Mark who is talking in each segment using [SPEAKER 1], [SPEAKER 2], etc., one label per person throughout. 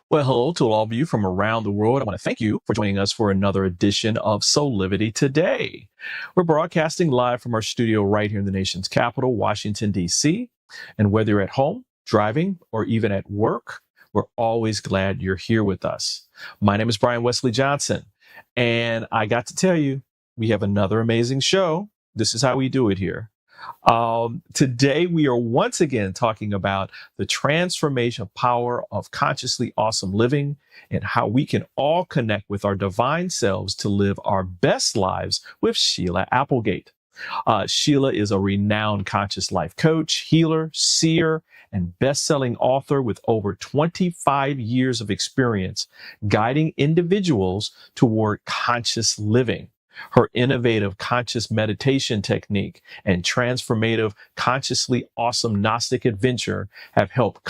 [SPEAKER 1] Well, hello to all of you from around the world. I want to thank you for joining us for another edition of Soulivity Today. We're broadcasting live from our studio right here in the nation's capital, Washington, D.C. And whether you're at home, driving, or even at work, we're always glad you're here with us. My name is Brian Westley Johnson, and I got to tell you, we have another amazing show. This is how we do it here. Today, we are once again talking about the transformation power of consciously awesome living and how we can all connect with our divine selves to live our best lives with Sheila Applegate. Sheila is a renowned conscious life coach, healer, seer, and best-selling author with over 25 years of experience guiding individuals toward conscious living. Her innovative conscious meditation technique and transformative, consciously awesome Gnostic adventure have helped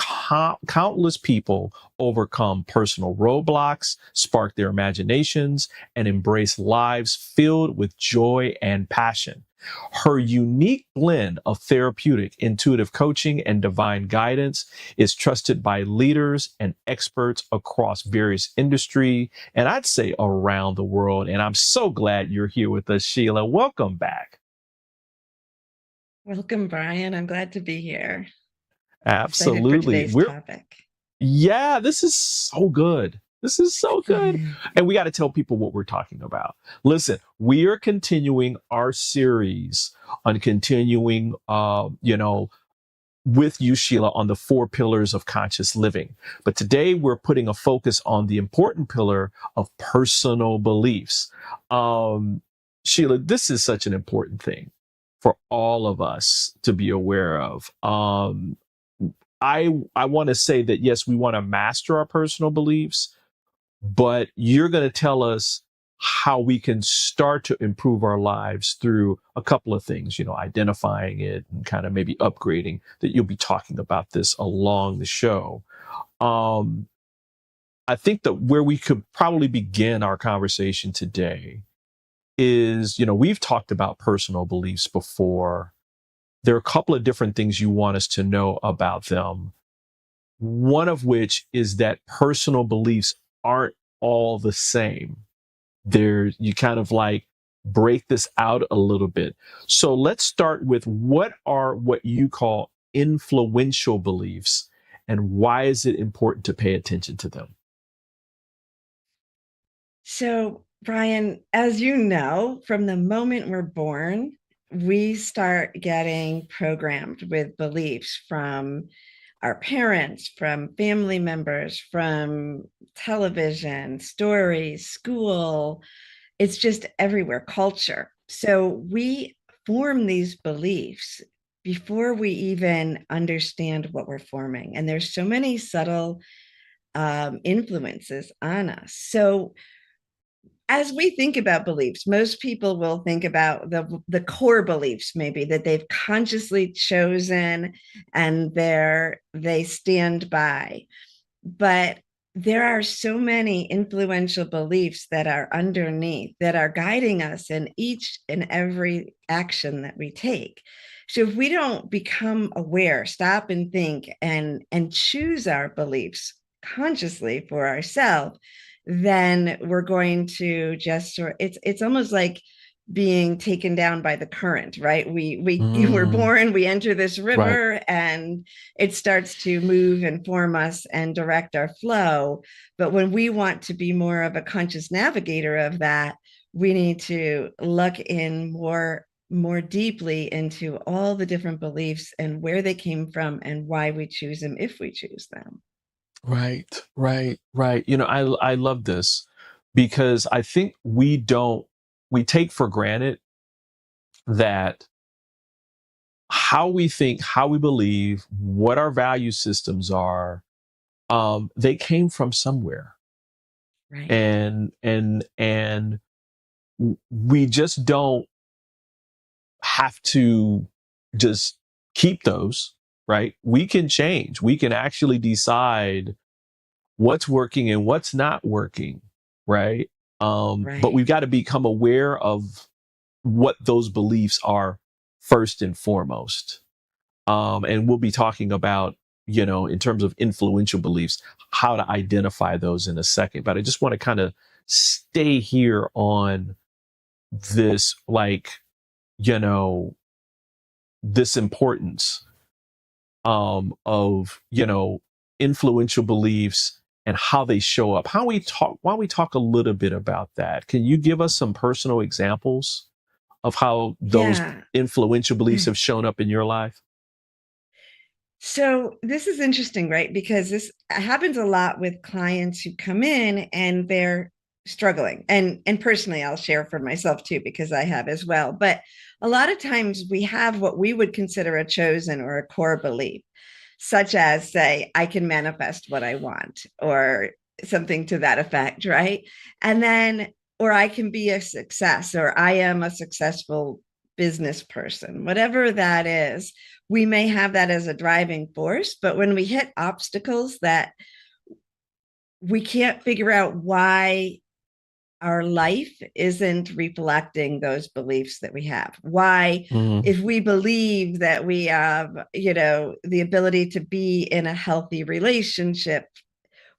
[SPEAKER 1] countless people overcome personal roadblocks, spark their imaginations, and embrace lives filled with joy and passion. Her unique blend of therapeutic, intuitive coaching, and divine guidance is trusted by leaders and experts across various industries, and I'd say around the world. And I'm so glad you're here with us, Sheila. Welcome back.
[SPEAKER 2] Welcome, Brian. I'm glad to be here. Excited for
[SPEAKER 1] Absolutely.
[SPEAKER 2] today's topic.
[SPEAKER 1] Yeah, this is so good. This is so good. And we got to tell people what we're talking about. Listen, we are continuing our series on continuing, with you, Sheila, on the 4 pillars of conscious living. But today we're putting a focus on the important pillar of personal beliefs. Sheila, this is such an important thing for all of us to be aware of. I want to say that, yes, we want to master our personal beliefs, but you're going to tell us how we can start to improve our lives through a couple of things, identifying it and kind of maybe upgrading, that you'll be talking about this along the show. I think that where we could probably begin our conversation today is, we've talked about personal beliefs before. There are a couple of different things you want us to know about them. One of which is that personal beliefs aren't all the same. You kind of like break this out a little bit. So let's start with what you call influential beliefs, and why is it important to pay attention to them?
[SPEAKER 2] So, Brian, as you know, from the moment we're born, we start getting programmed with beliefs from our parents, from family members, from television, stories, school. It's just everywhere, culture. So we form these beliefs before we even understand what we're forming. And there's so many subtle influences on us. So as we think about beliefs, most people will think about the core beliefs, maybe that they've consciously chosen and they stand by. But there are so many influential beliefs that are underneath, that are guiding us in each and every action that we take. So if we don't become aware, stop and think and choose our beliefs consciously for ourselves, then we're going to just it's almost like being taken down by the current, right? We were born, we enter this river, right, and it starts to move and form us and direct our flow. But when we want to be more of a conscious navigator of that, we need to look in more deeply into all the different beliefs and where they came from and why we choose them, if we choose them.
[SPEAKER 1] Right. I love this because I think we take for granted that how we think, how we believe, what our value systems are, they came from somewhere.
[SPEAKER 2] Right.
[SPEAKER 1] And we just don't have to just keep those, right? We can change. We can actually decide what's working and what's not working, right?
[SPEAKER 2] Right.
[SPEAKER 1] But we've got to become aware of what those beliefs are first and foremost. And we'll be talking about in terms of influential beliefs, how to identify those in a second. But I just want to kind of stay here on this, like, you know, this importance of, influential beliefs and how they show up. Why don't we talk a little bit about that? Can you give us some personal examples of how those
[SPEAKER 2] Yeah.
[SPEAKER 1] influential beliefs have shown up in your life?
[SPEAKER 2] So this is interesting, right? Because this happens a lot with clients who come in and they're struggling. And personally, I'll share for myself too, because I have as well. But a lot of times we have what we would consider a chosen or a core belief, such as, say, I can manifest what I want, or something to that effect, right? And then, or I can be a success, or I am a successful business person, whatever that is. We may have that as a driving force, but when we hit obstacles that we can't figure out why our life isn't reflecting those beliefs that we have, why,
[SPEAKER 1] Mm,
[SPEAKER 2] if we believe that we have, the ability to be in a healthy relationship,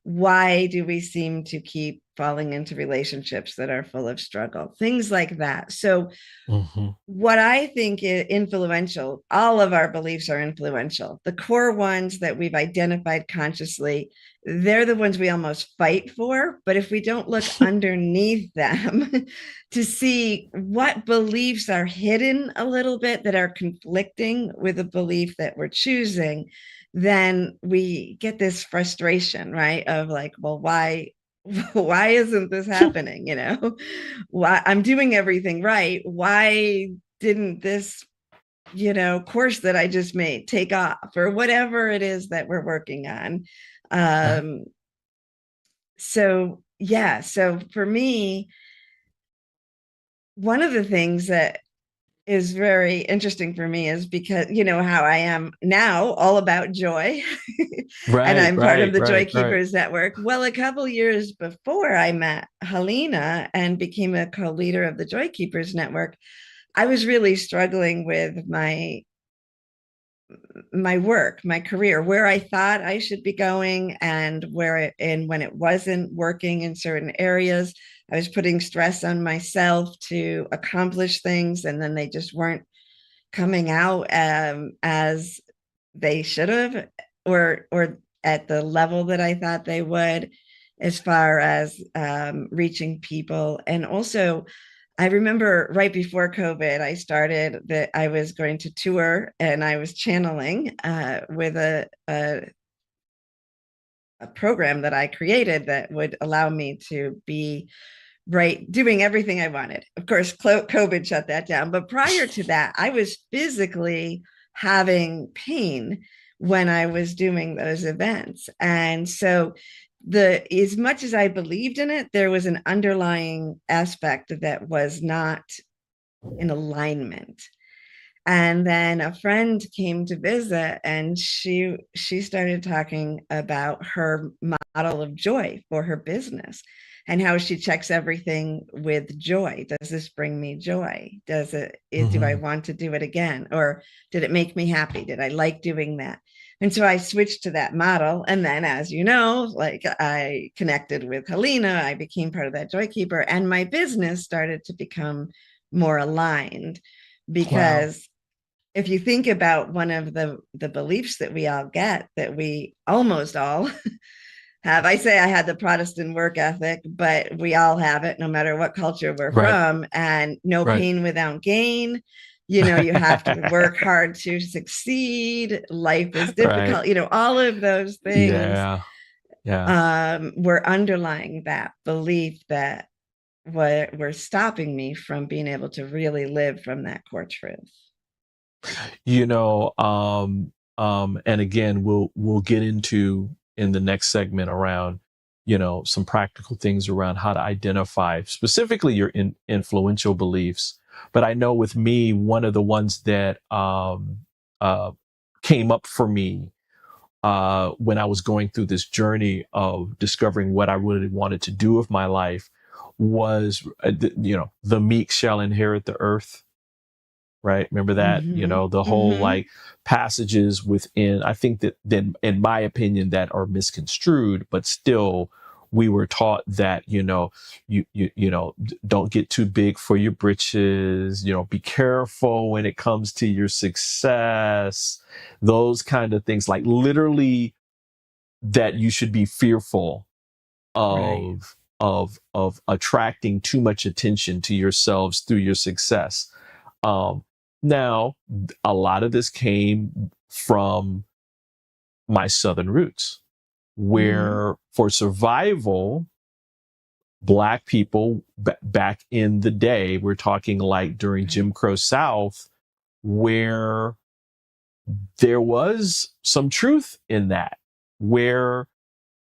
[SPEAKER 2] why do we seem to keep falling into relationships that are full of struggle, things like that. So
[SPEAKER 1] mhm,
[SPEAKER 2] what I think is influential, all of our beliefs are influential. The core ones that we've identified consciously, they're the ones we almost fight for. But if we don't look underneath them to see what beliefs are hidden a little bit that are conflicting with a belief that we're choosing, then we get this frustration, right? Of like, well, why isn't this happening? Why I'm doing everything right. Why didn't this, course that I just made take off, or whatever it is that we're working on?
[SPEAKER 1] right.
[SPEAKER 2] Um, so yeah, so for me, one of the things that is very interesting for me is because how I am now all about joy. And
[SPEAKER 1] Right,
[SPEAKER 2] I'm part of
[SPEAKER 1] right,
[SPEAKER 2] the Joy
[SPEAKER 1] right, right.
[SPEAKER 2] Keepers Network. Well, a couple years before I met Helena and became a co-leader of the Joy Keepers Network, I was really struggling with my work, my career, where I thought I should be going, and when it wasn't working in certain areas, I was putting stress on myself to accomplish things, and then they just weren't coming out as they should have, or at the level that I thought they would, as far as reaching people. And also, I remember right before COVID, I started that I was going to tour, and I was channeling with a program that I created that would allow me to be right doing everything I wanted. Of course, COVID shut that down. But prior to that, I was physically having pain when I was doing those events. And so as much as I believed in it, there was an underlying aspect that was not in alignment. And then a friend came to visit, and she started talking about her model of joy for her business, and how she checks everything with joy. Does this bring me joy? Do I
[SPEAKER 1] Hmm.
[SPEAKER 2] want to do it again? Or did it make me happy? Did I like doing that? And so I switched to that model. And then, as you know, like, I connected with Helena, I became part of that Joy Keeper, and my business started to become more aligned.
[SPEAKER 1] Wow.
[SPEAKER 2] Because if you think about one of the beliefs that we all get, that we almost all have, I say I had the Protestant work ethic, but we all have it, no matter what culture we're
[SPEAKER 1] Right,
[SPEAKER 2] from. And no
[SPEAKER 1] right.
[SPEAKER 2] pain without gain. You have to work hard to succeed. Life is
[SPEAKER 1] Right.
[SPEAKER 2] difficult. All of those things
[SPEAKER 1] Yeah. Yeah.
[SPEAKER 2] were underlying that belief that were stopping me from being able to really live from that core truth.
[SPEAKER 1] You know, and again, we'll get into in the next segment around, some practical things around how to identify specifically your influential beliefs. But I know with me, one of the ones that uh, came up for me when I was going through this journey of discovering what I really wanted to do with my life was, the meek shall inherit the earth. right? Remember that, the whole
[SPEAKER 2] Mm-hmm.
[SPEAKER 1] like passages within, I think that then, in my opinion, that are misconstrued, but still we were taught that, don't get too big for your britches, be careful when it comes to your success, those kind of things, like literally that you should be fearful
[SPEAKER 2] Right.
[SPEAKER 1] of attracting too much attention to yourselves through your success. Now, a lot of this came from my Southern roots,
[SPEAKER 2] Mm-hmm.
[SPEAKER 1] where for survival, Black people back in the day, we're talking like during
[SPEAKER 2] Right.
[SPEAKER 1] Jim Crow South, where there was some truth in that, where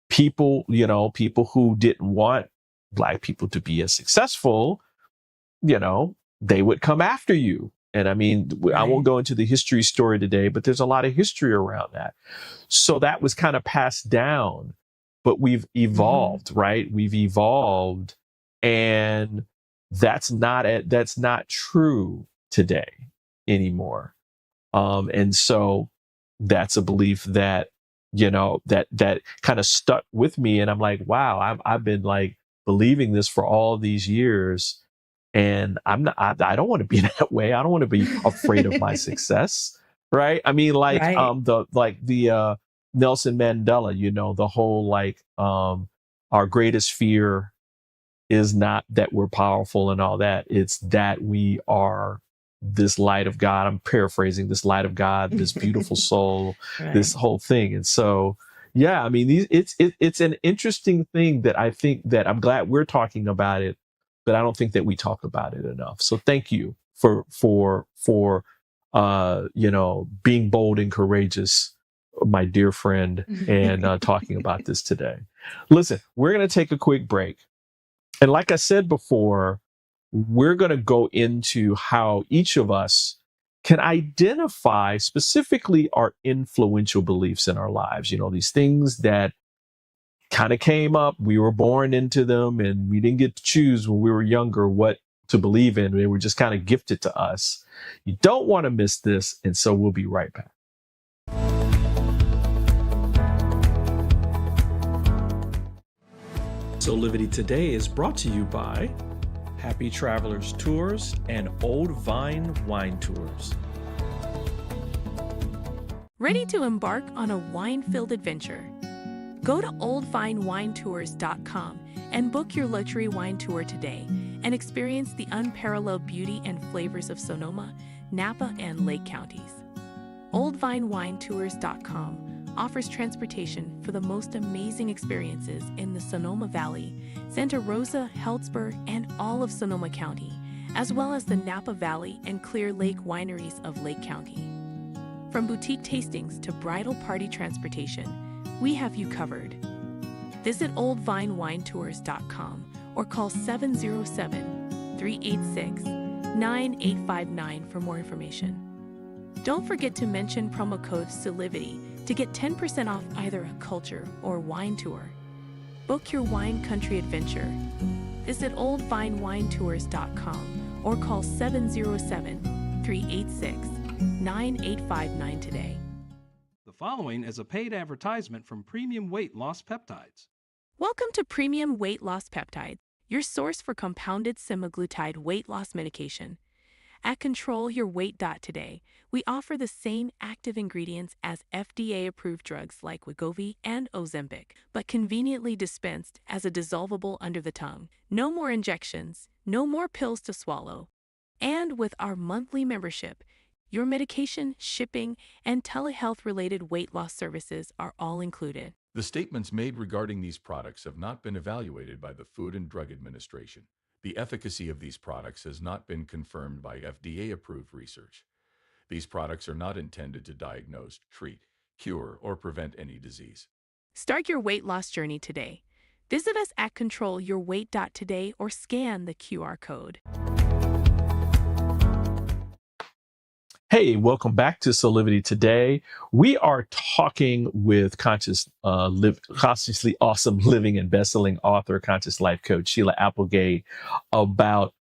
[SPEAKER 1] people who didn't want Black people to be as successful, they would come after you. And I mean, I won't
[SPEAKER 2] Right.
[SPEAKER 1] go into the history story today, but there's a lot of history around that. So that was kind of passed down, but we've
[SPEAKER 2] Mm-hmm.
[SPEAKER 1] evolved, right? We've evolved, and that's not true today anymore. And so that's a belief that, that kind of stuck with me. And I'm like, wow, I've been like believing this for all these years. And I don't want to be that way. I don't want to be afraid of my success. Right. I mean, like,
[SPEAKER 2] Right.
[SPEAKER 1] the Nelson Mandela, the whole, like, our greatest fear is not that we're powerful and all that. It's that we are this light of God. I'm paraphrasing, this light of God, this beautiful soul, this
[SPEAKER 2] Right.
[SPEAKER 1] whole thing. And so, yeah, I mean, it's an interesting thing that I think that I'm glad we're talking about it, but I don't think that we talk about it enough. So thank you for being bold and courageous, my dear friend, and talking about this today. Listen, we're going to take a quick break. And like I said before, we're going to go into how each of us can identify specifically our influential beliefs in our lives. These things that kind of came up, we were born into them, and we didn't get to choose when we were younger what to believe in. They were just kind of gifted to us. You don't want to miss this. And so we'll be right back. Soulivity Today is brought to you by Happy Travelers Tours and Old Vine Wine Tours.
[SPEAKER 3] Ready to embark on a wine-filled adventure? Go to oldvinewinetours.com and book your luxury wine tour today and experience the unparalleled beauty and flavors of Sonoma, Napa, and Lake counties. oldvinewinetours.com offers transportation for the most amazing experiences in the Sonoma Valley, Santa Rosa, Healdsburg, and all of Sonoma County, as well as the Napa Valley and Clear Lake wineries of Lake County. From boutique tastings to bridal party transportation, we have you covered. Visit oldvinewinetours.com or call 707-386-9859 for more information. Don't forget to mention promo code Soulivity to get 10% off either a culture or wine tour. Book your wine country adventure. Visit oldvinewinetours.com or call 707-386-9859 today.
[SPEAKER 4] The following is a paid advertisement from Premium Weight Loss Peptides.
[SPEAKER 3] Welcome to Premium Weight Loss Peptides, your source for compounded semaglutide weight loss medication. At Control Your Weight Today, we offer the same active ingredients as FDA-approved drugs like Wegovy and Ozempic, but conveniently dispensed as a dissolvable under the tongue. No more injections, no more pills to swallow. And with our monthly membership, your medication, shipping, and telehealth-related weight loss services are all included.
[SPEAKER 5] The statements made regarding these products have not been evaluated by the Food and Drug Administration. The efficacy of these products has not been confirmed by FDA-approved research. These products are not intended to diagnose, treat, cure, or prevent any disease.
[SPEAKER 3] Start your weight loss journey today. Visit us at controlyourweight.today or scan the QR code.
[SPEAKER 1] Hey, welcome back to Soulivity Today. We are talking with consciously awesome living and best-selling author, conscious life coach Sheila Applegate about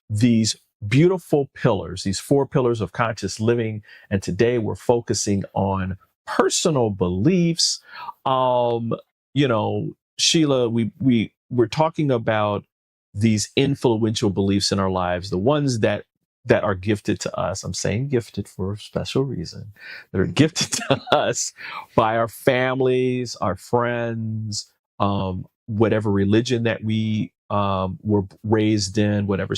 [SPEAKER 1] these beautiful pillars, these 4 pillars of conscious living. And today we're focusing on personal beliefs. You know, Sheila, we're talking about these influential beliefs in our lives, the ones that are gifted to us. I'm saying gifted for a special reason, that are gifted to us by our families, our friends, whatever religion that we were raised in, whatever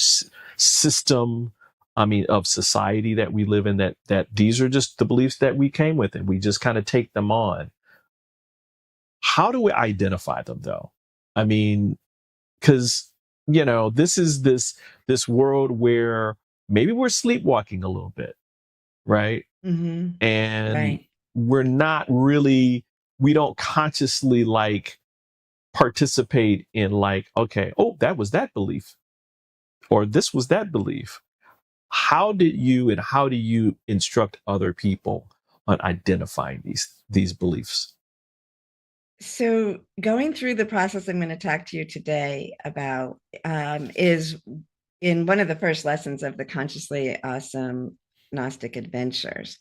[SPEAKER 1] system, of society that we live in, that these are just the beliefs that we came with, and we just kind of take them on. How do we identify them, though? I mean, because, this is this world where maybe we're sleepwalking a little bit, right?
[SPEAKER 2] Mm-hmm.
[SPEAKER 1] And
[SPEAKER 2] Right.
[SPEAKER 1] we're not really, we don't consciously participate in okay, oh, that was that belief, or this was that belief. How do you instruct other people on identifying these beliefs?
[SPEAKER 2] So going through the process I'm going to talk to you today about is in one of the first lessons of the Consciously Awesome Gnostic Adventures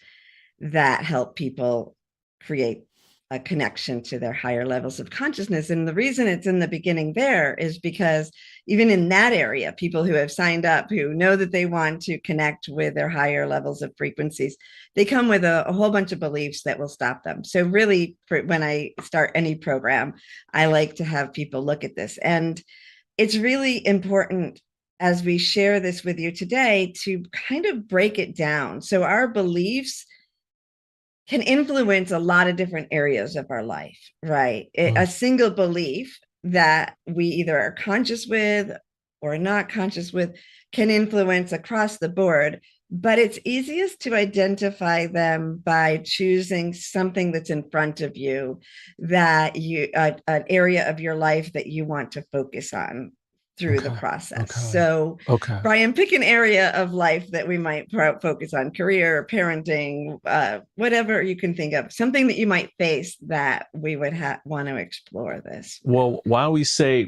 [SPEAKER 2] that help people create a connection to their higher levels of consciousness. And the reason it's in the beginning there is because even in that area, people who have signed up, who know that they want to connect with their higher levels of frequencies, they come with a whole bunch of beliefs that will stop them. So really, when I start any program, I like to have people look at this. And it's really important, as we share this with you today, to kind of break it down. So our beliefs can influence a lot of different areas of our life, right? A single belief that we either are conscious with or not conscious with can influence across the board, but it's easiest to identify them by choosing something that's in front of you, that an area of your life that you want to focus on through the process.
[SPEAKER 1] Okay.
[SPEAKER 2] So,
[SPEAKER 1] Okay.
[SPEAKER 2] Brian, pick an area of life that we might focus on: career, parenting, whatever you can think of, something that you might face that we would want to explore this.
[SPEAKER 1] Well, why don't we say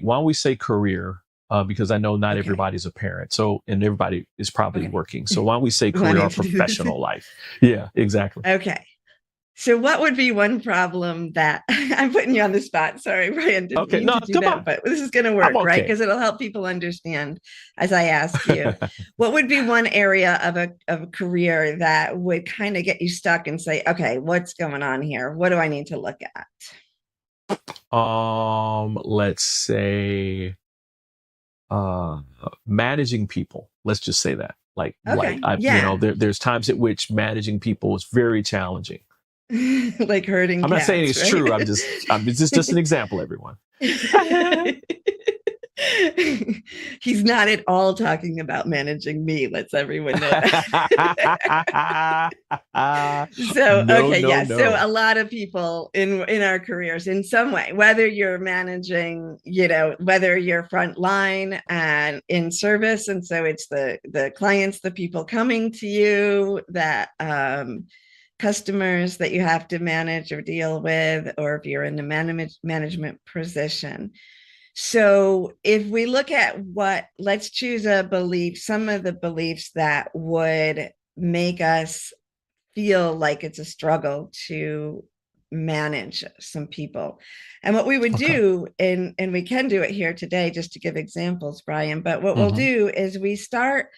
[SPEAKER 1] career? Because I know not
[SPEAKER 2] Okay.
[SPEAKER 1] everybody's a parent, and everybody is probably
[SPEAKER 2] Okay.
[SPEAKER 1] working. So why don't we say career or professional life? Yeah, exactly.
[SPEAKER 2] Okay. So what would be one problem that I'm putting you on the spot? Sorry, Brian, didn't mean to do that, but this is going to work, right? Because it'll help people understand as I ask you. What would be one area of a career that would kind of get you stuck and say, okay, what's going on here? What do I need to look at?
[SPEAKER 1] Let's say managing people. Let's just say that. There's times at which managing people is very challenging.
[SPEAKER 2] Like herding
[SPEAKER 1] I'm
[SPEAKER 2] cats,
[SPEAKER 1] not saying it's
[SPEAKER 2] right?
[SPEAKER 1] true. It's just an example, everyone.
[SPEAKER 2] He's not at all talking about managing me. Let's everyone know that.
[SPEAKER 1] No.
[SPEAKER 2] So a lot of people in our careers, in some way, whether you're managing, whether you're front line and in service, and so it's the clients, the people coming to you, that customers that you have to manage or deal with, or if you're in the management position. So if we look at let's choose a belief, some of the beliefs that would make us feel like it's a struggle to manage some people. And what we would do, and we can do it here today just to give examples, Brian, but what we'll do is we start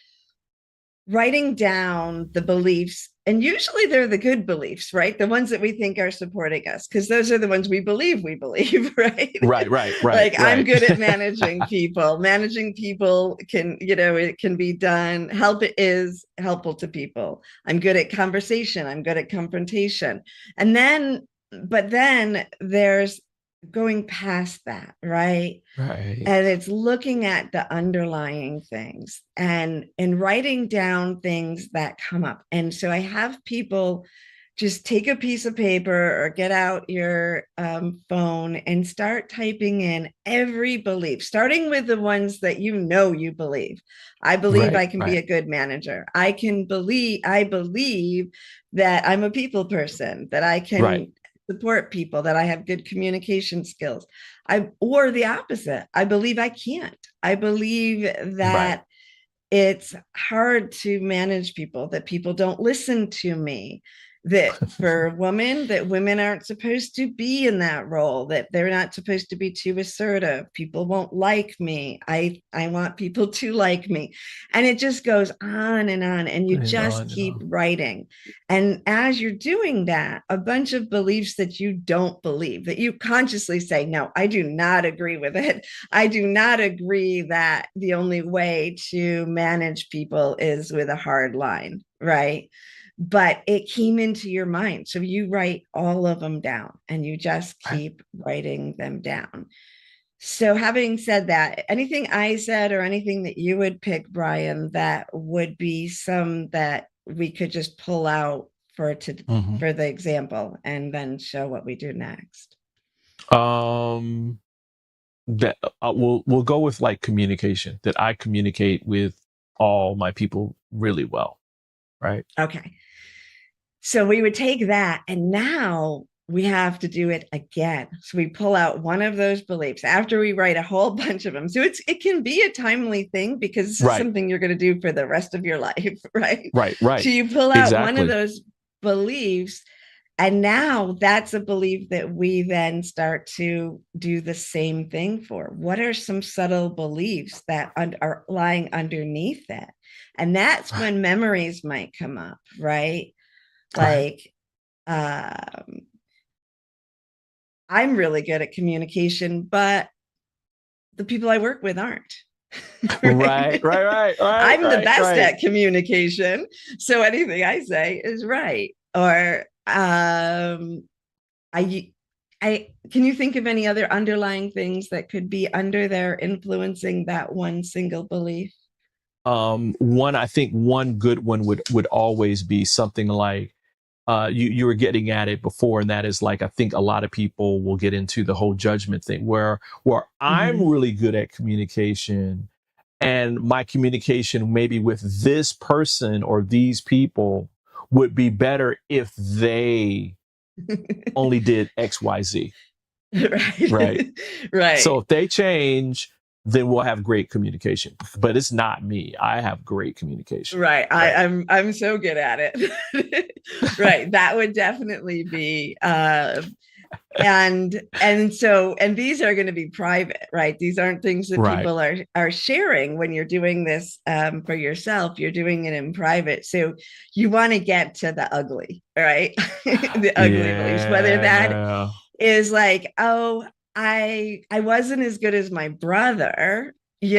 [SPEAKER 2] writing down the beliefs, and usually they're the good beliefs, right? The ones that we think are supporting us, because those are the ones we believe, right? Right. I'm good at managing people. Managing people can, it can be done. Help is helpful to people. I'm good at conversation. I'm good at confrontation. But then there's going past that, right? And it's looking at the underlying things and writing down things that come up. And so I have people just take a piece of paper or get out your phone and start typing in every belief, starting with the ones that you believe. I believe I can be a good manager. I believe that I'm a people person, that I can support people, that I have good communication skills. Or the opposite. I believe I can't. I believe that it's hard to manage people, that people don't listen to me, that for women, that women aren't supposed to be in that role, that they're not supposed to be too assertive. People won't like me. I want people to like me. And it just goes on, and you
[SPEAKER 1] And
[SPEAKER 2] just
[SPEAKER 1] on and
[SPEAKER 2] keep
[SPEAKER 1] on.
[SPEAKER 2] writing. And as you're doing that, a bunch of beliefs that you don't believe, that you consciously say, no, I do not agree with it. I do not agree that the only way to manage people is with a hard line, right? But it came into your mind. So you write all of them down, and you just keep writing them down. So having said that, anything I said or anything that you would pick, Brian, that would be some that we could just pull out for the example, and then show what we do next.
[SPEAKER 1] That we'll go with like communication, that I communicate with all my people really well, right?
[SPEAKER 2] Okay. So we would take that, and now we have to do it again. So we pull out one of those beliefs after we write a whole bunch of them. So it can be a timely thing, because this is something you're going to do for the rest of your life, right?
[SPEAKER 1] Right.
[SPEAKER 2] So you pull out one of those beliefs, and now that's a belief that we then start to do the same thing for. What are some subtle beliefs that are lying underneath that? And that's when memories might come up, right? Like, I'm really good at communication, but the people I work with aren't.
[SPEAKER 1] Right.
[SPEAKER 2] I'm the best at communication, so anything I say is right. Or can you think of any other underlying things that could be under there influencing that one single belief?
[SPEAKER 1] I think one good one would always be something like, you were getting at it before, and that is like, I think a lot of people will get into the whole judgment thing where I'm really good at communication, and my communication maybe with this person or these people would be better if they only did X, Y, Z. Right. So if they change, then we'll have great communication. But it's not me. I have great communication.
[SPEAKER 2] Right. I'm so good at it. Right. That would definitely be and these are going to be private, right? These aren't things that people are sharing when you're doing this for yourself. You're doing it in private. So you want to get to the ugly, right? The ugly beliefs, whether that is like, oh, I wasn't as good as my brother, or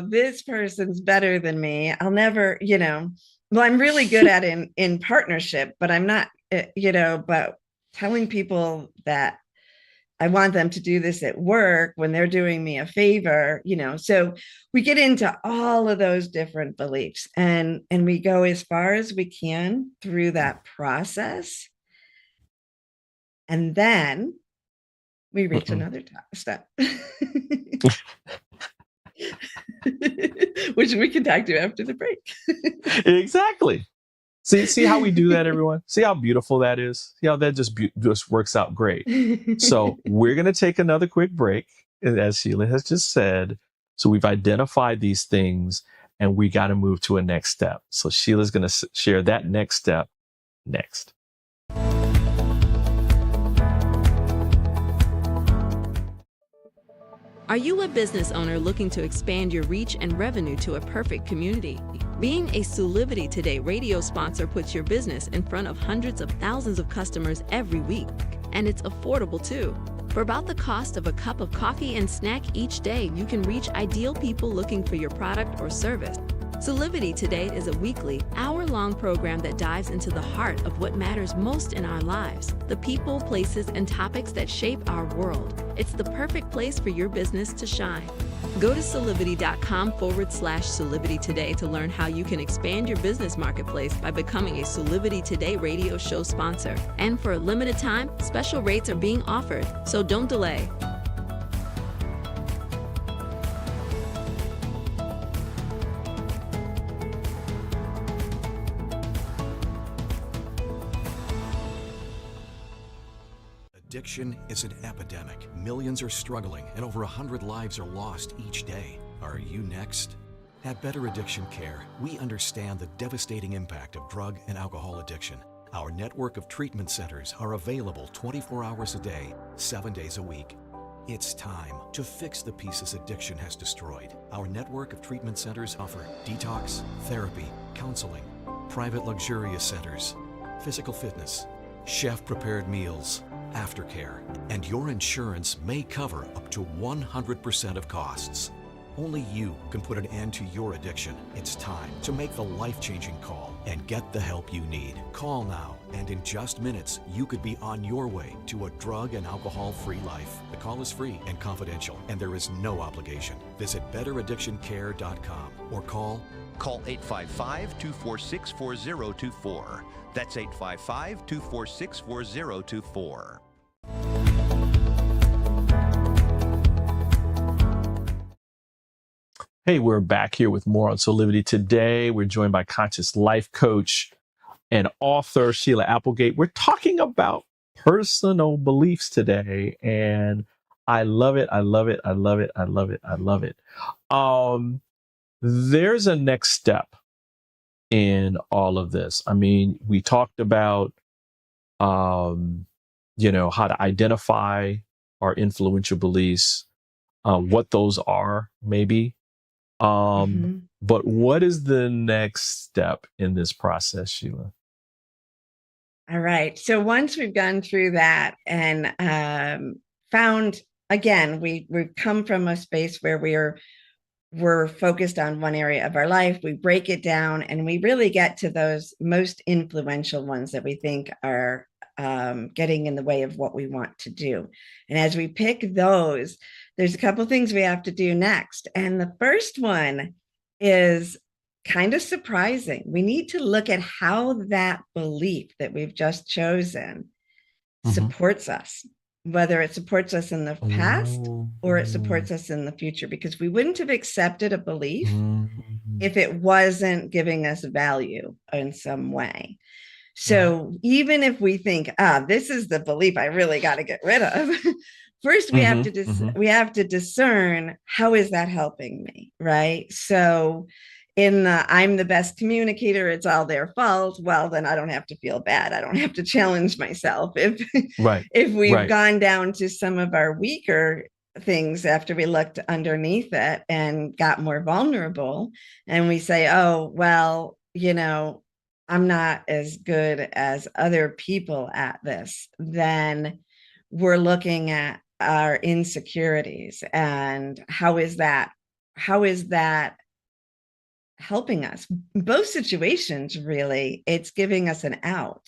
[SPEAKER 2] this person's better than me. I'll never, well, I'm really good at in partnership, but I'm not, but telling people that I want them to do this at work when they're doing me a favor, so we get into all of those different beliefs, and we go as far as we can through that process. And then we reach another step, which we can talk to after the break.
[SPEAKER 1] Exactly. See how we do that, everyone? See how beautiful that is? See how that just works out great. So we're going to take another quick break, as Sheila has just said. So we've identified these things, and we got to move to a next step. So Sheila's going to share that next step next.
[SPEAKER 3] Are you a business owner looking to expand your reach and revenue to a perfect community? Being a Soulivity Today radio sponsor puts your business in front of hundreds of thousands of customers every week, and it's affordable too. For about the cost of a cup of coffee and snack each day, you can reach ideal people looking for your product or service. Soulivity Today is a weekly, hour-long program that dives into the heart of what matters most in our lives, the people, places, and topics that shape our world. It's the perfect place for your business to shine. Go to Soulivity.com/Soulivity Today to learn how you can expand your business marketplace by becoming a Soulivity Today radio show sponsor. And for a limited time, special rates are being offered, so don't delay.
[SPEAKER 6] Addiction is an epidemic. Millions are struggling, and over 100 lives are lost each day. Are you next? At Better Addiction Care, we understand the devastating impact of drug and alcohol addiction. Our network of treatment centers are available 24 hours a day, 7 days a week. It's time to fix the pieces addiction has destroyed. Our network of treatment centers offer detox, therapy, counseling, private luxurious centers, physical fitness, chef-prepared meals, aftercare, and your insurance may cover up to 100% of costs. Only you can put an end to your addiction. It's time to make the life-changing call and get the help you need. Call now, and in just minutes, you could be on your way to a drug and alcohol-free life. The call is free and confidential, and there is no obligation. Visit betteraddictioncare.com or call
[SPEAKER 7] 855-246-4024. That's 855-246-4024.
[SPEAKER 1] Hey, we're back here with more on Soulivity Today. We're joined by conscious life coach and author Sheila Applegate. We're talking about personal beliefs today, and I love it. I love it. I love it. I love it. I love it. There's a next step in all of this. I mean, we talked about, how to identify our influential beliefs, what those are, maybe. But what is the next step in this process, Sheila?
[SPEAKER 2] All right. So once we've gone through that and found, again, we've come from a space where we're focused on one area of our life, we break it down, and we really get to those most influential ones that we think are getting in the way of what we want to do. And as we pick those, there's a couple things we have to do next. And the first one is kind of surprising. We need to look at how that belief that we've just chosen supports us, whether it supports us in the past or it supports us in the future, because we wouldn't have accepted a belief if it wasn't giving us value in some way. So even if we think, this is the belief I really got to get rid of, first we have to we have to discern, how is that helping me, right? So in the I'm the best communicator, it's all their fault. Well, then I don't have to feel bad. I don't have to challenge myself. If we've gone down to some of our weaker things after we looked underneath it and got more vulnerable, and we say, oh, well, I'm not as good as other people at this, then we're looking at our insecurities and how is that helping us? Both situations, really, it's giving us an out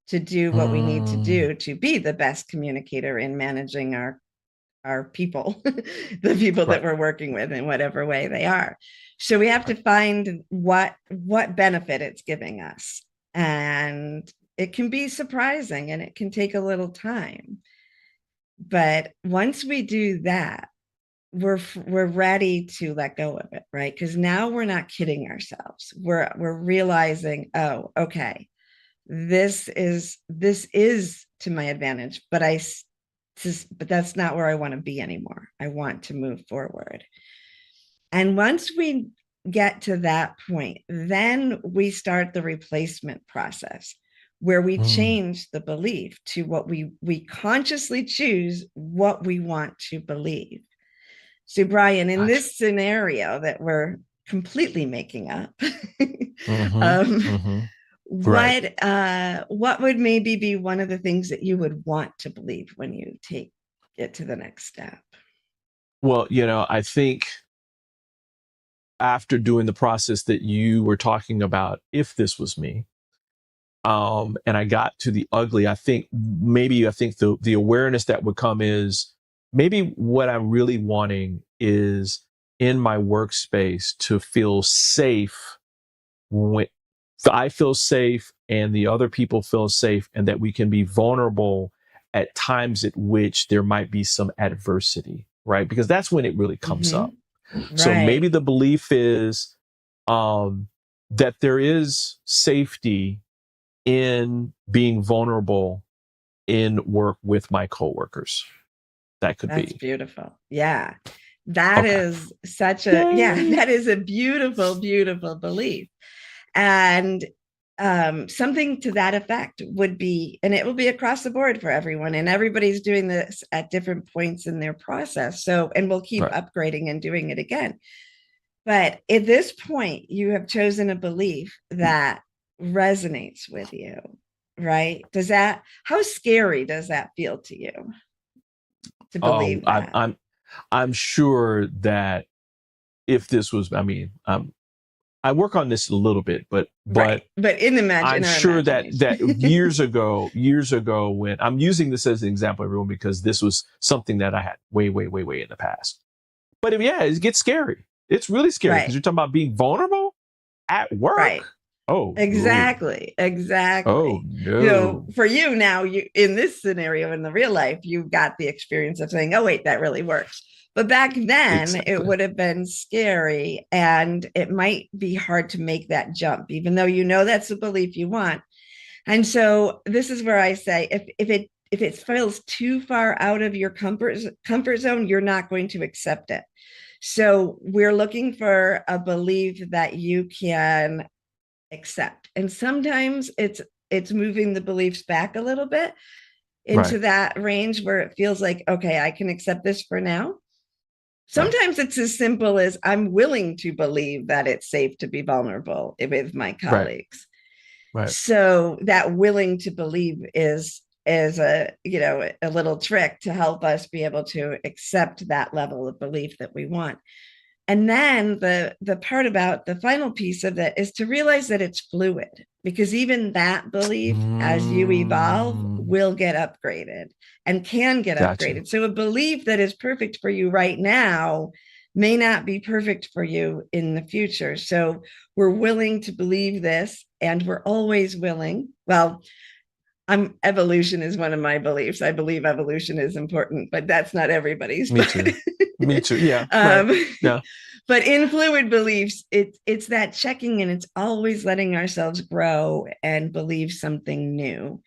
[SPEAKER 2] to do what we need to do to be the best communicator in managing our people, the people that we're working with in whatever way they are. So we have to find what benefit it's giving us. And it can be surprising and it can take a little time. But once we do that, we're ready to let go of it, right? Because now we're not kidding ourselves. We're realizing, oh, okay, this is to my advantage, but that's not where I want to be anymore. I want to move forward. And once we get to that point, then we start the replacement process, where we change the belief to what we consciously choose what we want to believe. So, Brian, in this scenario that we're completely making up, what would maybe be one of the things that you would want to believe when you take it to the next step?
[SPEAKER 1] Well, I think after doing the process that you were talking about, if this was me, and I got to the ugly, I think the awareness that would come is maybe what I'm really wanting is in my workspace to feel safe when I feel safe and the other people feel safe, and that we can be vulnerable at times at which there might be some adversity, right? Because that's when it really comes up. So maybe the belief is that there is safety in being vulnerable in work with my coworkers. That could be.
[SPEAKER 2] That's beautiful. Yeah. That
[SPEAKER 1] Okay.
[SPEAKER 2] is such a, yeah,
[SPEAKER 1] Yay.
[SPEAKER 2] that is a beautiful, beautiful belief. And something to that effect would be, and it will be across the board for everyone, and everybody's doing this at different points in their process. So, and we'll keep
[SPEAKER 1] Right.
[SPEAKER 2] upgrading and doing it again. But at this point, you have chosen a belief that resonates with you, right? How scary does that feel to you to believe that?
[SPEAKER 1] I'm sure that if this was, I mean, I work on this a little bit, but
[SPEAKER 2] Right. But in
[SPEAKER 1] I'm
[SPEAKER 2] our
[SPEAKER 1] sure that
[SPEAKER 2] imagination.
[SPEAKER 1] years ago, when I'm using this as an example, everyone, because this was something that I had way in the past. But it gets scary. It's really scary because
[SPEAKER 2] Right.
[SPEAKER 1] you're talking about being vulnerable at work.
[SPEAKER 2] Right.
[SPEAKER 1] Oh,
[SPEAKER 2] Exactly.
[SPEAKER 1] Oh no.
[SPEAKER 2] You know, for you now, you in this scenario in the real life, you've got the experience of saying, oh, wait, that really works. But back then,
[SPEAKER 1] Exactly.
[SPEAKER 2] it would have been scary, and it might be hard to make that jump, even though you know that's the belief you want. And so this is where I say, if it feels too far out of your comfort zone, you're not going to accept it. So we're looking for a belief that you can accept. And sometimes it's moving the beliefs back a little bit into
[SPEAKER 1] Right.
[SPEAKER 2] that range where it feels like, okay, I can accept this for now. Sometimes it's as simple as I'm willing to believe that it's safe to be vulnerable with my colleagues.
[SPEAKER 1] Right.
[SPEAKER 2] So that willing to believe is a, you know, a little trick to help us be able to accept that level of belief that we want. And then the part about the final piece of it is to realize that it's fluid, because even that belief, as you evolve, will get upgraded and can get
[SPEAKER 1] Gotcha.
[SPEAKER 2] upgraded. So a belief that is perfect for you right now may not be perfect for you in the future. So we're willing to believe this, and we're always willing. Well, evolution is one of my beliefs. I believe evolution is important, but that's not everybody's.
[SPEAKER 1] Me too. Me too. Yeah. Right. Yeah.
[SPEAKER 2] But in fluid beliefs, it's that checking, and it's always letting ourselves grow and believe something new.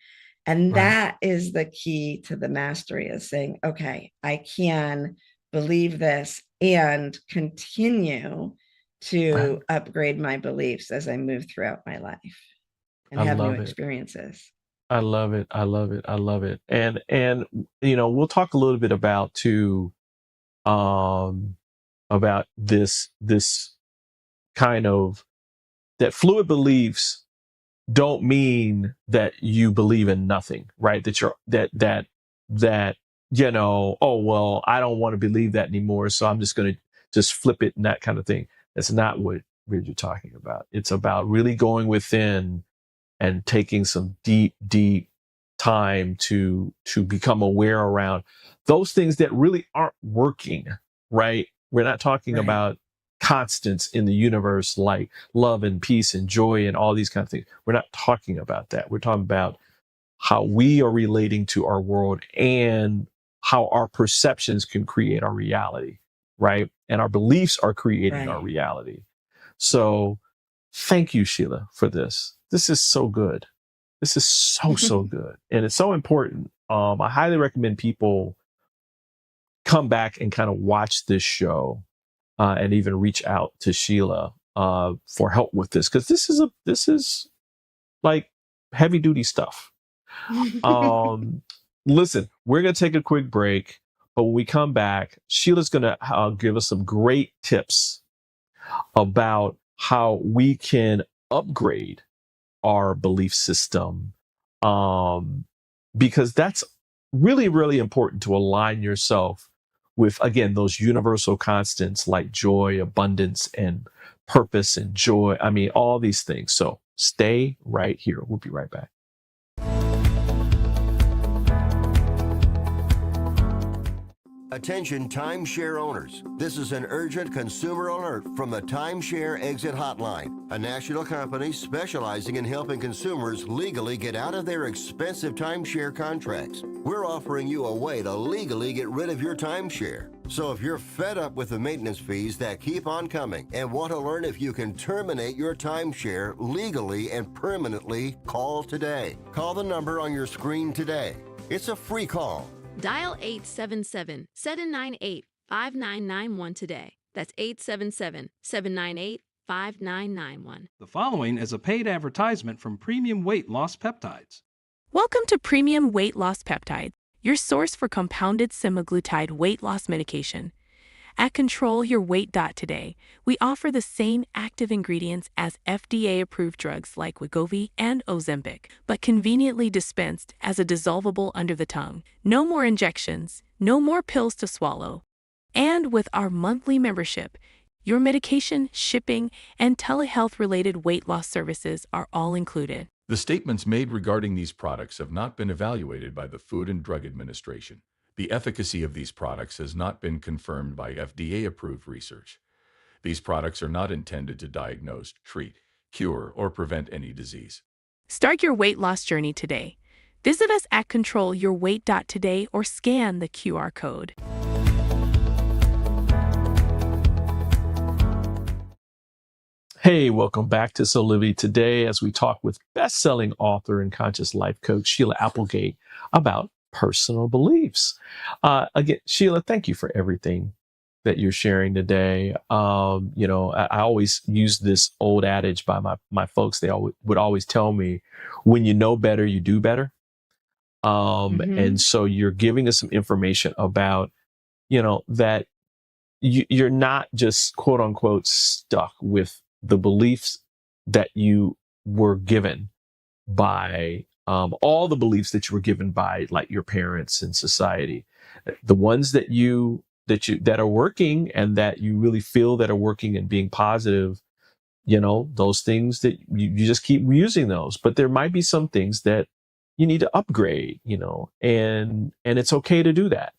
[SPEAKER 2] And
[SPEAKER 1] Right.
[SPEAKER 2] that is the key to the mastery, is saying, okay, I can believe this and continue to upgrade my beliefs as I move throughout my life and
[SPEAKER 1] I
[SPEAKER 2] have new
[SPEAKER 1] love it.
[SPEAKER 2] experiences.
[SPEAKER 1] I love it. I love it. I love it. And you know, we'll talk a little bit about too, about this kind of, that fluid beliefs don't mean that you believe in nothing, right? That you're that you know, oh well, I don't want to believe that anymore, so I'm just going to just flip it and that kind of thing. That's not what you're talking about. It's about really going within and taking some deep time to become aware around those things that really aren't working, right? We're not talking
[SPEAKER 2] Right.
[SPEAKER 1] about constants in the universe like love and peace and joy and all these kind of things. We're not talking about that. We're talking about how we are relating to our world and how our perceptions can create our reality, right? And our beliefs are creating our
[SPEAKER 2] Right.
[SPEAKER 1] reality. So thank you, Sheila, for this. This is so good. This is so good. And it's so important. I highly recommend people come back and kind of watch this show and even reach out to Sheila for help with this, because this is like heavy duty stuff. Listen, we're going to take a quick break, but when we come back, Sheila's going to give us some great tips about how we can upgrade our belief system, because that's really important to align yourself with, again, those universal constants like joy, abundance, and purpose and joy. I mean, all these things. So stay right here. We'll be right back.
[SPEAKER 8] Attention timeshare owners. This is an urgent consumer alert from the Timeshare Exit Hotline, a national company specializing in helping consumers legally get out of their expensive timeshare contracts. We're offering you a way to legally get rid of your timeshare. So if you're fed up with the maintenance fees that keep on coming and want to learn if you can terminate your timeshare legally and permanently, call today. Call the number on your screen today. It's a free call.
[SPEAKER 9] Dial 877-798 5991 today. That's 877-798-5991.
[SPEAKER 4] The following is a paid advertisement from Premium Weight Loss Peptides.
[SPEAKER 3] Welcome to Premium Weight Loss Peptides, your source for compounded semaglutide weight loss medication. At Control Your Weight Today, we offer the same active ingredients as FDA-approved drugs like Wegovy and Ozempic, but conveniently dispensed as a dissolvable under the tongue. No more injections, no more pills to swallow. And with our monthly membership, your medication, shipping, and telehealth-related weight loss services are all included.
[SPEAKER 5] The statements made regarding these products have not been evaluated by the Food and Drug Administration. The efficacy of these products has not been confirmed by FDA-approved research. These products are not intended to diagnose, treat, cure, or prevent any disease.
[SPEAKER 3] Start your weight loss journey today. Visit us at controlyourweight.today or scan the QR code.
[SPEAKER 1] Hey, welcome back to Soulivity Today as we talk with best-selling author and conscious life coach Sheila Applegate about personal beliefs. Again, Sheila, thank you for everything that you're sharing today. I always use this old adage by my folks. They would always tell me, when you know better, you do better. And so you're giving us some information about, that you're not just quote unquote stuck with the beliefs that you were given by all the beliefs that you were given by like your parents and society, the ones that are working and that you really feel that are working and being positive, those things that you just keep using those. But there might be some things that you need to upgrade, and it's okay to do that.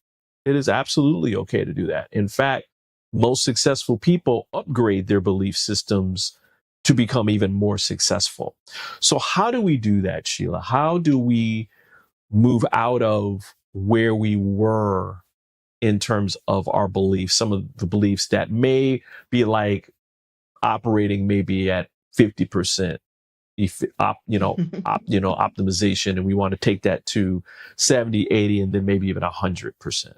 [SPEAKER 1] It is absolutely okay to do that. In fact, most successful people upgrade their belief systems to become even more successful. So how do we do that, Sheila? How do we move out of where we were in terms of our beliefs, some of the beliefs that may be like operating maybe at 50%, optimization, and we want to take that to 70, 80, and then maybe even 100%.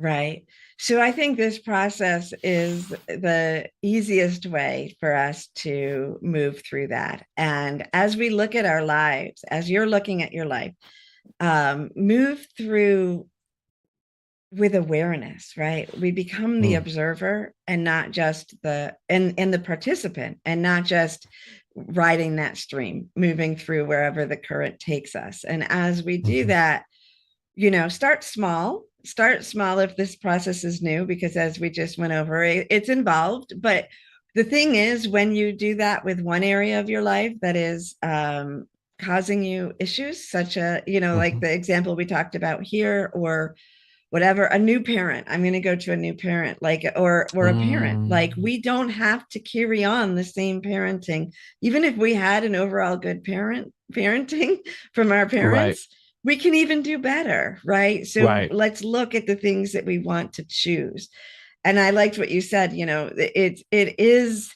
[SPEAKER 2] Right. So I think this process is the easiest way for us to move through that. And as we look at our lives, as you're looking at your life, move through with awareness, right? We become the observer and not just the participant, and not just riding that stream, moving through wherever the current takes us. And as we do that, start small if this process is new, because as we just went over, it's involved. But the thing is, when you do that with one area of your life that is causing you issues, such like the example we talked about here, or whatever, a new parent, I'm going to go to a new parent, or a parent, we don't have to carry on the same parenting. Even if we had an overall good parenting from our parents, we can even do better, right? So let's look at the things that we want to choose. And I liked what you said, it is,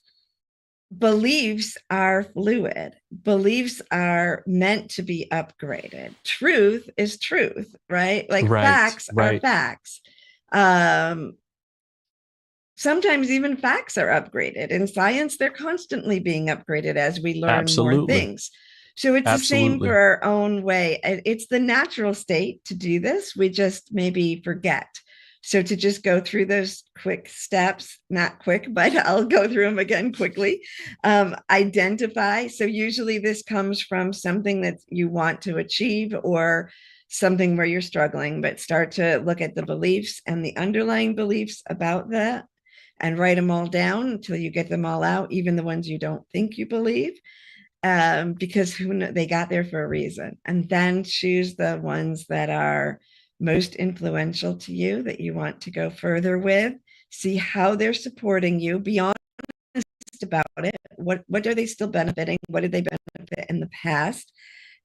[SPEAKER 2] beliefs are fluid. Beliefs are meant to be upgraded. Truth is truth, right? Facts are facts. Sometimes even facts are upgraded. In science, they're constantly being upgraded as we learn more things. So it's the same for our own way. It's the natural state to do this. We just maybe forget. So to just go through those quick steps, not quick, but I'll go through them again quickly. Identify. So usually this comes from something that you want to achieve or something where you're struggling, but start to look at the beliefs and the underlying beliefs about that and write them all down until you get them all out, even the ones you don't think you believe. Because they got there for a reason. And then choose the ones that are most influential to you, that you want to go further with. See how they're supporting you. Be honest about it. What are they still benefiting? What did they benefit in the past?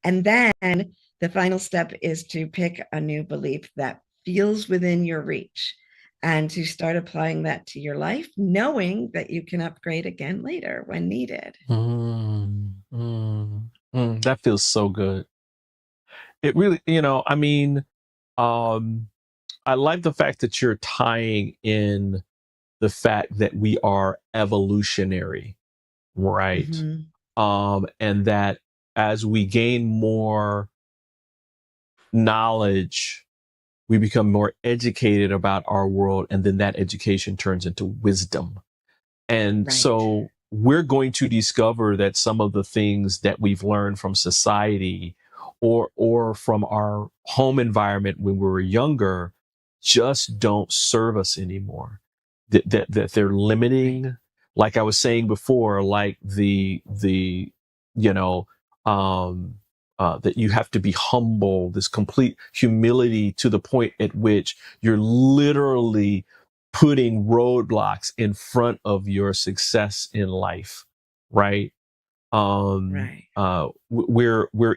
[SPEAKER 2] And then the final step is to pick a new belief that feels within your reach, and to start applying that to your life, knowing that you can upgrade again later when needed.
[SPEAKER 1] That feels so good. It really, I like the fact that you're tying in the fact that we are evolutionary, right? And that as we gain more knowledge, we become more educated about our world, and then that education turns into wisdom. And so we're going to discover that some of the things that we've learned from society or from our home environment when we were younger just don't serve us anymore. That they're limiting, like I was saying before, like the you know, that you have to be humble, this complete humility to the point at which you're literally putting roadblocks in front of your success in life, right? We're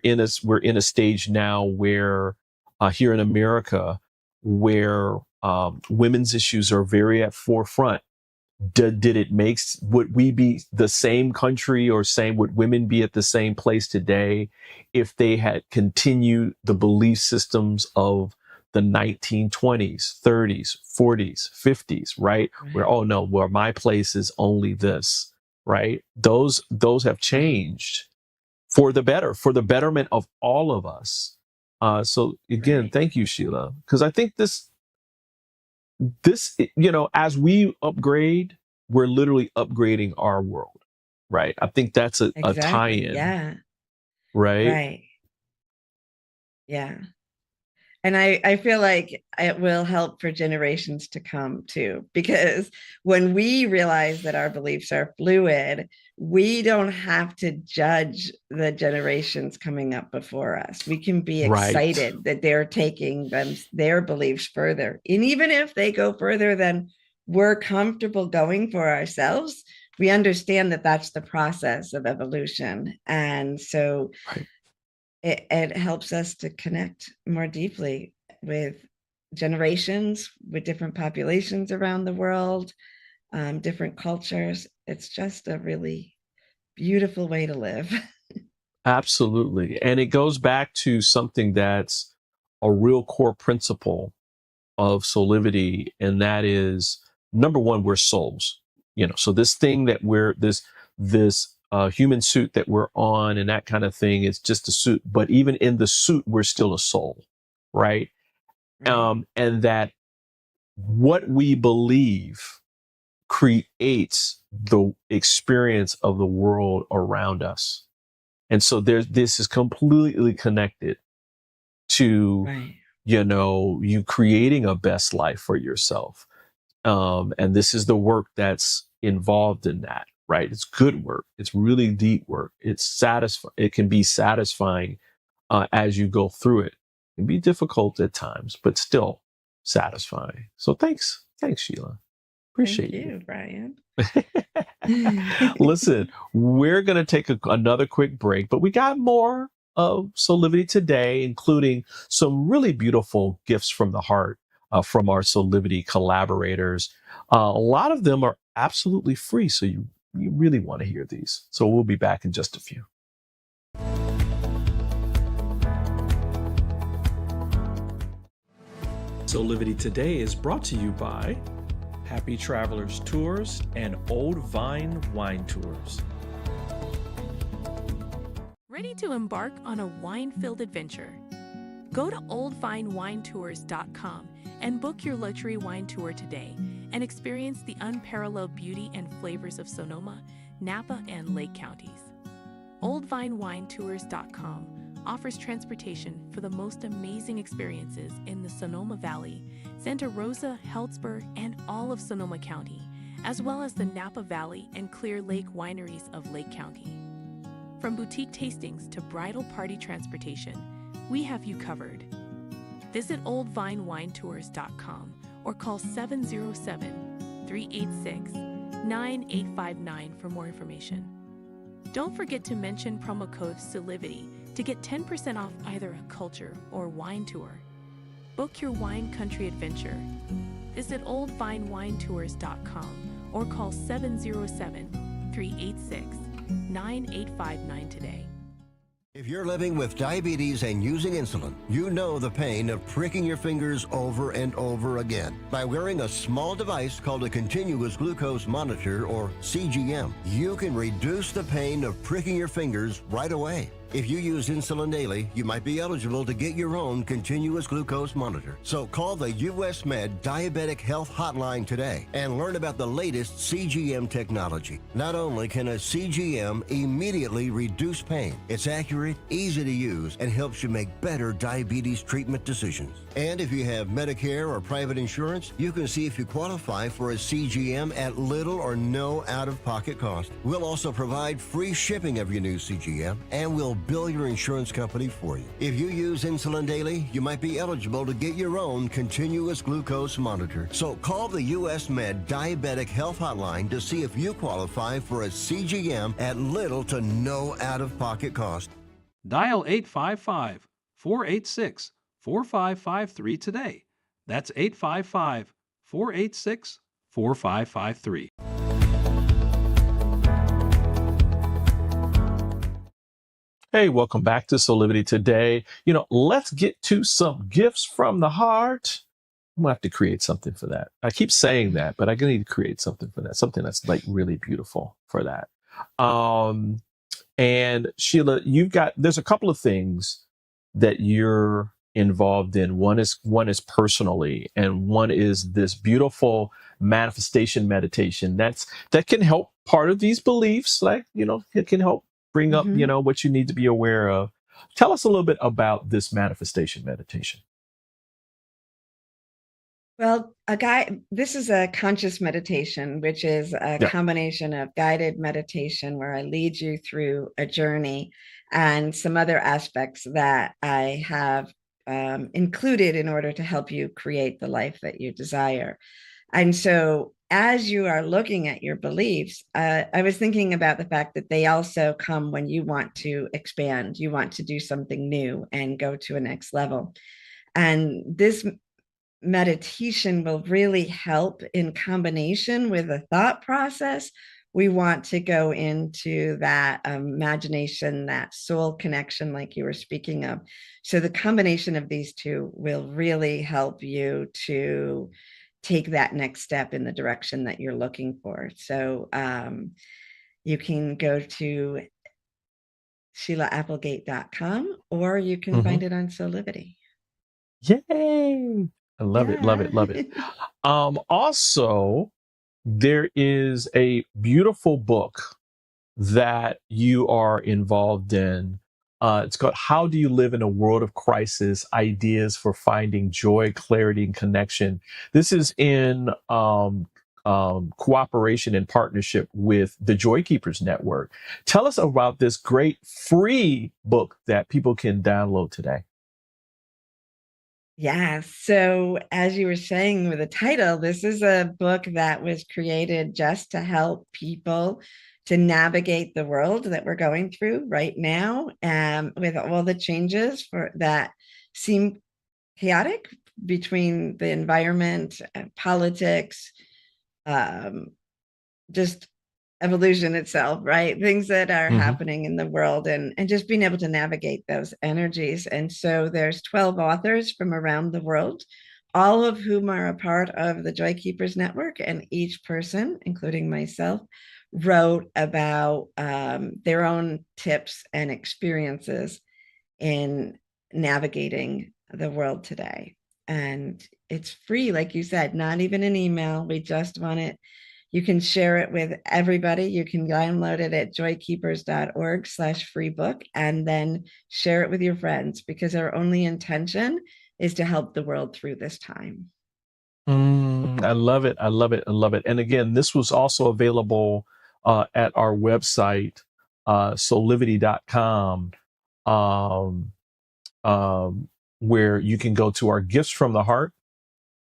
[SPEAKER 1] in a stage now where here in America where women's issues are very at forefront. Did it would we be the same country, or would women be at the same place today if they had continued the belief systems of the 1920s, 30s, 40s, 50s, right? Where, oh no, well, my place is only this, right? Those have changed for the better, for the betterment of all of us. So again, thank you, Sheila, because I think this, as we upgrade, we're literally upgrading our world, right? I think that's a tie-in.
[SPEAKER 2] Yeah.
[SPEAKER 1] Right.
[SPEAKER 2] Yeah. And I feel like it will help for generations to come too, because when we realize that our beliefs are fluid, we don't have to judge the generations coming up before us. We can be excited that they're taking their beliefs further. And even if they go further than we're comfortable going for ourselves, we understand that that's the process of evolution. And so it helps us to connect more deeply with generations, with different populations around the world, different cultures. It's just a really beautiful way to live.
[SPEAKER 1] Absolutely. And it goes back to something that's a real core principle of Soulivity, and that is, number one, we're souls. So this thing that we're this human suit that we're on and that kind of thing is just a suit, but even in the suit, we're still a soul, right? And that what we believe creates the experience of the world around us. And so this is completely connected to, you creating a best life for yourself. And this is the work that's involved in that, right? It's good work. It's really deep work. It's satisfying. It can be satisfying as you go through it. It can be difficult at times, but still satisfying. So thanks, Sheila. Appreciate
[SPEAKER 2] you, Brian.
[SPEAKER 1] Listen, we're going to take another quick break, but we got more of Soulivity today, including some really beautiful gifts from the heart from our Soulivity collaborators. A lot of them are absolutely free, so you really want to hear these. So we'll be back in just a few. Soulivity Today is brought to you by Happy Travelers Tours and Old Vine Wine Tours.
[SPEAKER 3] Ready to embark on a wine-filled adventure? Go to oldvinewinetours.com and book your luxury wine tour today and experience the unparalleled beauty and flavors of Sonoma, Napa, and Lake counties. Oldvinewinetours.com offers transportation for the most amazing experiences in the Sonoma Valley, Santa Rosa, Healdsburg, and all of Sonoma County, as well as the Napa Valley and Clear Lake wineries of Lake County. From boutique tastings to bridal party transportation, we have you covered. Visit oldvinewinetours.com or call 707-386-9859 for more information. Don't forget to mention promo code Soulivity to get 10% off either a culture or wine tour. Book your wine country adventure. Visit oldvinewinetours.com or call 707-386-9859 today.
[SPEAKER 8] If you're living with diabetes and using insulin, you know the pain of pricking your fingers over and over again. By wearing a small device called a continuous glucose monitor, or CGM, you can reduce the pain of pricking your fingers right away. If you use insulin daily, you might be eligible to get your own continuous glucose monitor. So call the US Med Diabetic Health Hotline today and learn about the latest CGM technology. Not only can a CGM immediately reduce pain, it's accurate, easy to use, and helps you make better diabetes treatment decisions. And if you have Medicare or private insurance, you can see if you qualify for a CGM at little or no out-of-pocket cost. We'll also provide free shipping of your new CGM, and we'll bill your insurance company for you. If you use insulin daily, you might be eligible to get your own continuous glucose monitor. So call the US Med Diabetic Health Hotline to see if you qualify for a CGM at little to no out-of-pocket cost.
[SPEAKER 4] Dial 855-486-4553 today. That's 855-486-4553.
[SPEAKER 1] Hey, welcome back to Soulivity Today. Let's get to some gifts from the heart. I'm gonna have to create something for that. I keep saying that, but I'm gonna need to create something for that. Something that's like really beautiful for that. And Sheila, there's a couple of things that you're involved in. One is personally, and one is this beautiful manifestation meditation that can help part of these beliefs. Like, it can help bring up, what you need to be aware of. Tell us a little bit about this manifestation meditation.
[SPEAKER 2] Well, this is a conscious meditation, which is a combination of guided meditation where I lead you through a journey and some other aspects that I have included in order to help you create the life that you desire. And so as you are looking at your beliefs, I was thinking about the fact that they also come when you want to expand, you want to do something new and go to a next level. And this meditation will really help in combination with a thought process. We want to go into that imagination, that soul connection, like you were speaking of. So the combination of these two will really help you to take that next step in the direction that you're looking for. So you can go to SheilaApplegate.com, or you can find it on Soulivity.
[SPEAKER 1] Yay! I love it, love it, love it. Also, there is a beautiful book that you are involved in. It's called How Do You Live in a World of Crisis? Ideas for Finding Joy, Clarity, and Connection. This is in cooperation and partnership with the Joy Keepers Network. Tell us about this great free book that people can download today.
[SPEAKER 2] Yeah. So as you were saying with the title, this is a book that was created just to help people to navigate the world that we're going through right now, with all the changes that seem chaotic between the environment, politics, just evolution itself, right? Things that are happening in the world, and just being able to navigate those energies. And so there's 12 authors from around the world, all of whom are a part of the Joy Keepers Network, and each person, including myself, wrote about their own tips and experiences in navigating the world today. And it's free, like you said, not even an email. We just want it. You can share it with everybody. You can download it at joykeepers.org/free book, and then share it with your friends, because our only intention is to help the world through this time.
[SPEAKER 1] I love it. I love it. I love it. And again, this was also available at our website, soulivity.com, where you can go to our gifts from the heart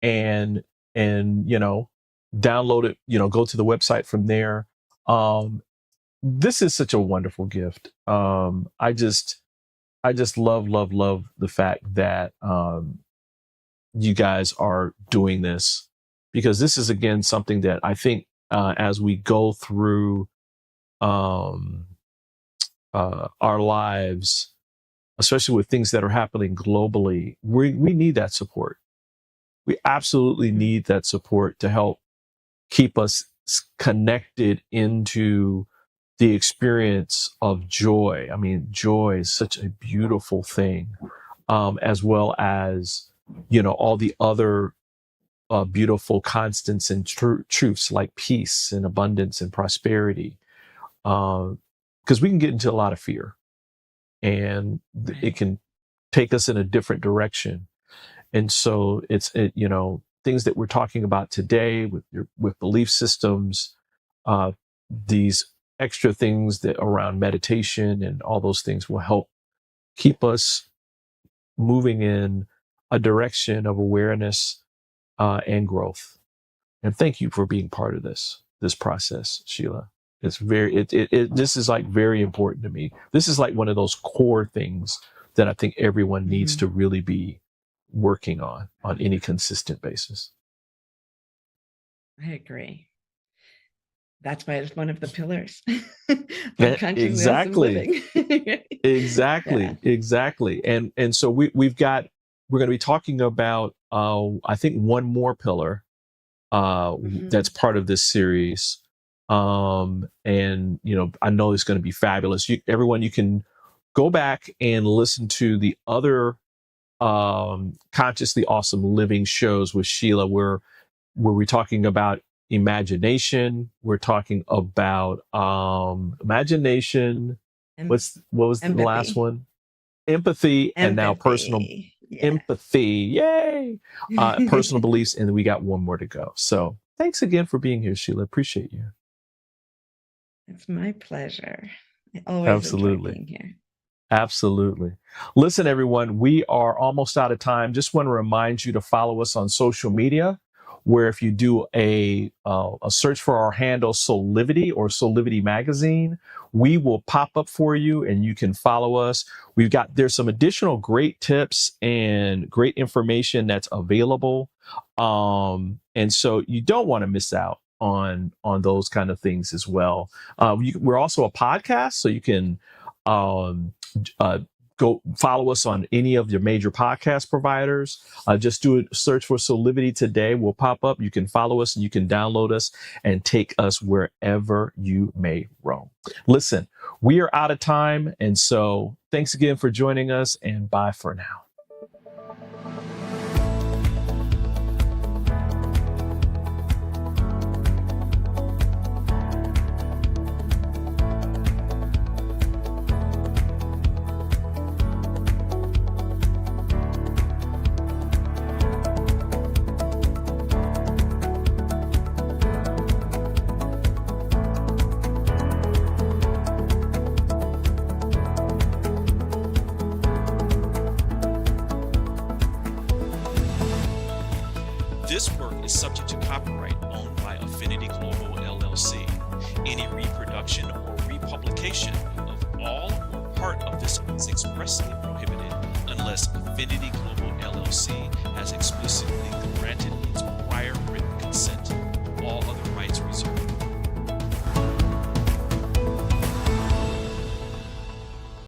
[SPEAKER 1] and download it, go to the website from there. This is such a wonderful gift. I just love the fact that you guys are doing this, because this is, again, something that I think as we go through our lives, especially with things that are happening globally, we need that support. We absolutely need that support to help keep us connected into the experience of joy. I mean, joy is such a beautiful thing, as well as, all the other beautiful constants and truths like peace and abundance and prosperity. Because we can get into a lot of fear, and it can take us in a different direction. And so it's things that we're talking about today with belief systems, these extra things that around meditation and all those things will help keep us moving in a direction of awareness and growth. And thank you for being part of this process, Sheila. It's this is like very important to me. This is like one of those core things that I think everyone needs to really be working on any consistent basis.
[SPEAKER 2] I agree. That's why it's one of the pillars.
[SPEAKER 1] Exactly. Exactly. And so we're going to be talking about I think one more pillar that's part of this series. And I know it's going to be fabulous. Everyone, you can go back and listen to the other Consciously Awesome Living shows with Sheila, where we're talking about imagination. We're talking about imagination. What was
[SPEAKER 2] empathy.
[SPEAKER 1] The last one? Empathy. And now personal empathy. Yay! Personal beliefs, and then we got one more to go. So thanks again for being here, Sheila. Appreciate you.
[SPEAKER 2] It's my pleasure. I always enjoy being here.
[SPEAKER 1] Absolutely. Listen, everyone, we are almost out of time. Just want to remind you to follow us on social media, where if you do a search for our handle Soulivity or Soulivity Magazine, we will pop up for you and you can follow us. There's some additional great tips and great information that's available. And so you don't want to miss out on those kind of things as well. We're also a podcast, so you can go follow us on any of your major podcast providers. Just do a search for Soulivity Today. We'll pop up. You can follow us and you can download us and take us wherever you may roam. Listen, we are out of time. And so thanks again for joining us, and bye for now.
[SPEAKER 10] This work is subject to copyright owned by Affinity Global LLC. Any reproduction or republication of all or part of this is expressly prohibited unless Affinity Global LLC has explicitly granted its prior written consent. All other rights reserved.